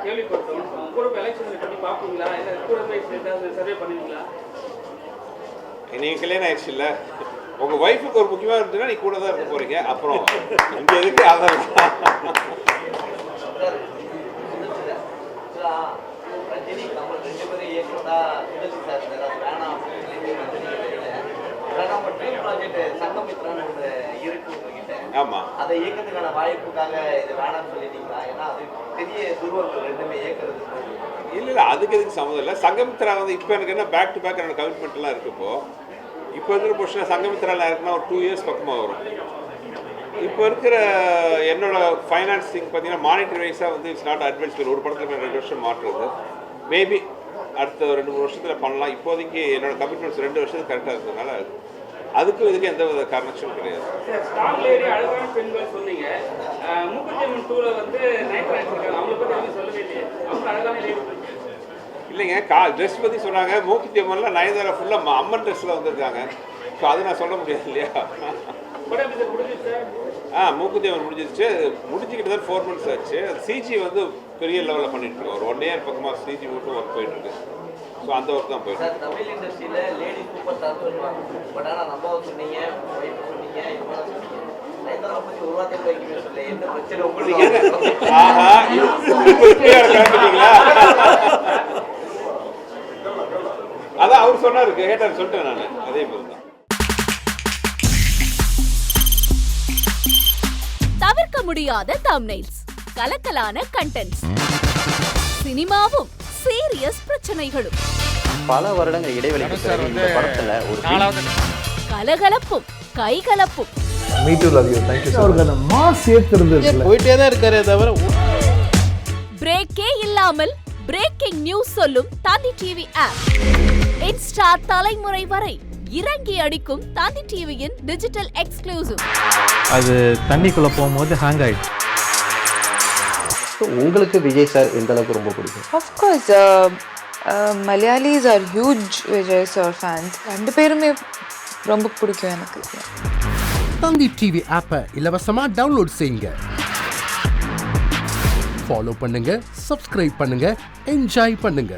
கேள்விப்பட்டோம். கூட எலெக்ஷன் பற்றி பார்ப்பீங்களா? இல்லை கூட போய் ஏதாவது சர்வே பண்ணுவீங்களா? நீங்கள் கல்யாணம் ஆயிடுச்சு இல்லை, உங்கள் ஒய்ஃபுக்கு ஒரு முக்கியமாக இருந்துச்சுன்னா நீ கூட தான் இருக்க போகிறீங்க. அப்புறம் இங்கே எதுக்கு அதெல்லாம் ஆமாம். அதை இயக்கத்துக்கான வாய்ப்புக்காக இது வேணாம்னு சொல்லிட்டீங்களா? ஏன்னா அது பெரிய துருவங்கள் ரெண்டுமே இயக்கிறது. இல்லை அதுக்கு எதுக்கு சம்மந்தம் இல்லை. சங்கமித்ரா வந்து இப்போ எனக்கு என்ன பேக் டு பேக் என்னோட கமிட்மெண்ட்லாம் இருக்குது. இப்போ இருக்கிற பொசிஷனில் சங்கமித்ராவில் இருக்குன்னா ஒரு 2 இயர்ஸ் பக்கமாக வரும். இப்போ இருக்கிற என்னோட ஃபைனான்சிங் பார்த்தீங்கன்னா மானிட்டரி வைஸாக வந்து இட்ஸ் நாட் அட்வான்ஸ். ஒரு படத்தில் 2 வருஷம் மாற்றுறது மேபி அடுத்த 2-3 வருஷத்தில் பண்ணலாம். இப்போதைக்கு என்னோட கமிட்மெண்ட்ஸ் 2 வருஷத்துக்கு கரெக்டாக இருக்கிறதுனால அதுக்கும் இதுக்கு எந்த வித காரணச்சும் கிடையாது. ஸ்டார் லேடி அழகான பெண்கள் சொன்னீங்க. மூக்குத்தியம்மன் 2ல வந்து நயன்தாரா இருக்காங்க. அவங்கள பற்றி அவங்க சொல்லவே இல்லையே. அவங்க அழகான லேடி இல்லைங்க, ட்ரெஸ் பற்றி சொன்னாங்க. மூக்குத்தியம்மன்ல நயன்தாரா ஃபுல்லாக அம்மன் ட்ரெஸ்ஸில் வந்திருக்காங்க. ஸோ அது நான் சொல்ல முடியாது இல்லையா? மூக்குத்தியம்மன் முடிஞ்சிக்கிட்டு தான் 4 months ஆச்சு. சிஜி வந்து பெரிய லெவலில் பண்ணிட்டு இருக்கோம். ஒரு 1 year பக்கமாக சிஜி மட்டும் ஒர்க் போயிட்டு இருக்கு. ஸோ அந்த ஒர்க் தான் போயிட்டு இருக்கு. தமிழ் இண்டஸ்ட்ரியில் லேடி சூப்பர் ஸ்டார் சொல்லுவாங்க. பட் ஆனால் நம்ம சொன்னீங்க, ஒய்ஃப் சொன்னீங்க, இவங்க சொன்னீங்க. நயன்தாரா பற்றி ஒரு வார்த்தை வைக்கவே சொல்ல. எந்த பிரச்சனை உங்களுக்கு? ஆஹா, கிளம்பிட்டீங்களா? அதான் அவர் சொன்னாரு, கேட்டார், சொல்லிட்டேன் நான். அதே மாதிரி தான். தவிர்க்க முடியாத தம்ப்நெயில்ஸ், கலக்கலான கண்டென்ட்ஸ், சினிமாவும் சீரியஸ் பிரச்சனைகளும், பல வருடங்கள் இடைவெளிக்கு பிறகு இந்த படத்துல ஒரு கலகலப்பும் கைகலப்பும், me too love you, thank you. அவருக்கு அந்த மாஸ் ஏத்துறது போயிட்டே தான் இருக்காரே தவிர பிரேக்கே இல்லாமல் பிரேக்கிங் நியூஸ் சொல்லும் தந்தி டிவி ஆப். இன்ஸ்டா தலைமுறை வரை இறங்கி அடிக்கும் தந்தி டிவியின் டிஜிட்டல் எக்ஸ்க்ளூசிவ். அது தண்ணிக்குள்ள போகும்போது ஹேங் ஆயிடுச்சு. உங்களுக்கு விஜய் சார் எந்த அளவுக்கு ரொம்ப பிடிக்கும்? Of course, Malayalis are huge Vijay sir fans. ரெண்டு பேருமே ரொம்ப பிடிக்கும் எனக்கு. தந்தி டிவி ஆப்பை இலவசமா டவுன்லோட் செய்யுங்க. ஃபாலோ பண்ணுங்க, சப்ஸ்கிரைப் பண்ணுங்க, என்ஜாய் பண்ணுங்க.